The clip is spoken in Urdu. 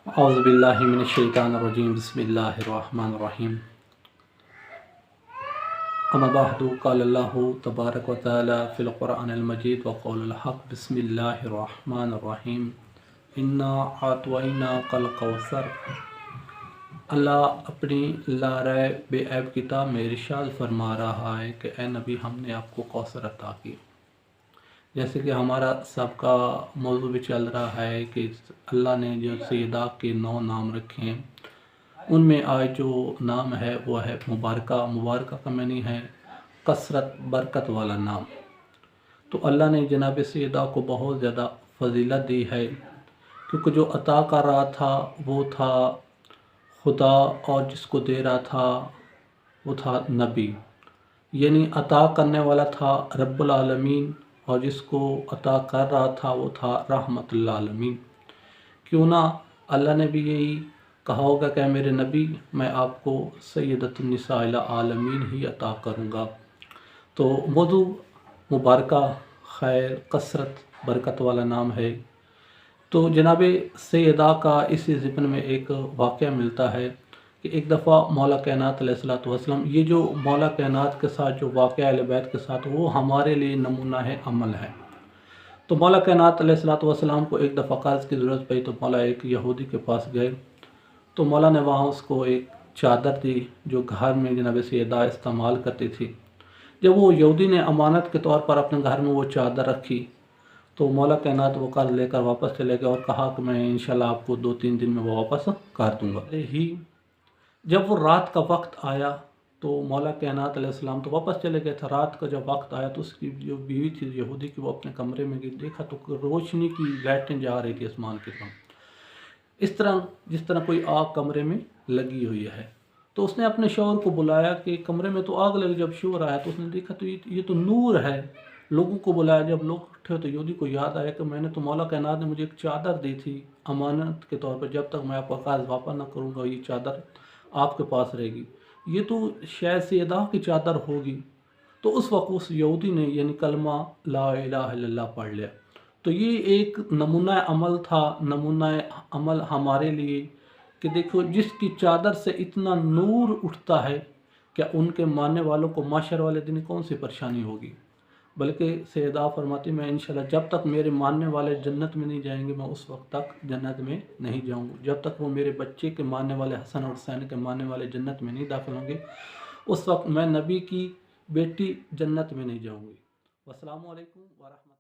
اعوذ باللہ من الشیطان الرجیم بسم اللہ الرحمن الرحیم اما بعد قال اللہ تبارک و تعالی فی القرآن المجید وقول الحق بسم اللہ الرحمن الرحیم انا اعطیناک الکوثر۔ اللہ اپنی لا ریب بے عیب کتاب میں ارشاد فرما رہا ہے کہ اے نبی ہم نے آپ کو کوثر عطا کی۔ جیسے کہ ہمارا سب کا موضوع بھی چل رہا ہے کہ اللہ نے جو سیدہ کے 9 نام رکھے ہیں ان میں آج جو نام ہے وہ ہے مبارکہ کا معنی ہے کثرت برکت والا نام۔ تو اللہ نے جناب سیدہ کو بہت زیادہ فضیلت دی ہے کیونکہ جو عطا کر رہا تھا وہ تھا خدا اور جس کو دے رہا تھا وہ تھا نبی، یعنی عطا کرنے والا تھا رب العالمین اور جس کو عطا کر رہا تھا وہ تھا رحمت العالمین۔ کیوں نہ اللہ نے بھی یہی کہا ہوگا کہ میرے نبی میں آپ کو سیدۃ النساء العالمین ہی عطا کروں گا۔ تو موضوع مبارکہ خیر کثرت برکت والا نام ہے۔ تو جناب سیدہ کا اسی ضمن میں ایک واقعہ ملتا ہے کہ ایک دفعہ مولا کائنات علیہ الصلوۃ والسلام، یہ جو مولا کائنات کے ساتھ جو واقعہ اہل بیت کے ساتھ وہ ہمارے لیے نمونہ عمل ہے۔ تو مولا کائنات علیہ الصلوۃ والسلام کو ایک دفعہ قرض کی ضرورت پڑی تو مولا ایک یہودی کے پاس گئے تو مولا نے وہاں اس کو ایک چادر دی جو گھر میں جناب سیدہ استعمال کرتی تھی۔ جب وہ یہودی نے امانت کے طور پر اپنے گھر میں وہ چادر رکھی تو مولا کائنات وہ قرض لے کر واپس چلے گئے اور کہا کہ میں انشاءاللہ آپ کو 2-3 دن میں وہ واپس کر دوں گا۔ جب وہ رات کا وقت آیا تو مولا کائنات علیہ السلام تو واپس چلے گئے تھا۔ رات کا جب وقت آیا تو اس کی جو بیوی تھی یہودی کی وہ اپنے کمرے میں گئی، دیکھا تو روشنی کی لائٹیں جا رہی تھی آسمان کی طرف، اس طرح جس طرح کوئی آگ کمرے میں لگی ہوئی ہے۔ تو اس نے اپنے شوہر کو بلایا کہ کمرے میں تو آگ لگی، جب شور آیا تو اس نے دیکھا تو یہ تو نور ہے۔ لوگوں کو بلایا، جب لوگ اٹھے تو یہودی کو یاد آیا کہ میں نے تو مولا کائنات نے مجھے ایک چادر دی تھی امانت کے طور پر، جب تک میں آپ کا قرض واپس نہ کروں گا یہ چادر آپ کے پاس رہے گی، یہ تو شاید سیدہ کی چادر ہوگی۔ تو اس وقت اس یہودی نے یعنی کلمہ لا الہ الا اللہ پڑھ لیا۔ تو یہ ایک نمونہ عمل تھا، نمونہ عمل ہمارے لیے کہ دیکھو جس کی چادر سے اتنا نور اٹھتا ہے کہ ان کے ماننے والوں کو محشر والے دن کون سی پریشانی ہوگی۔ بلکہ سیدہ فرماتی میں انشاءاللہ جب تک میرے ماننے والے جنت میں نہیں جائیں گے میں اس وقت تک جنت میں نہیں جاؤں گا، جب تک وہ میرے بچے کے ماننے والے حسن اور حسین کے ماننے والے جنت میں نہیں داخل ہوں گے اس وقت میں نبی کی بیٹی جنت میں نہیں جاؤں گی۔ والسلام علیکم ورحمۃ اللہ۔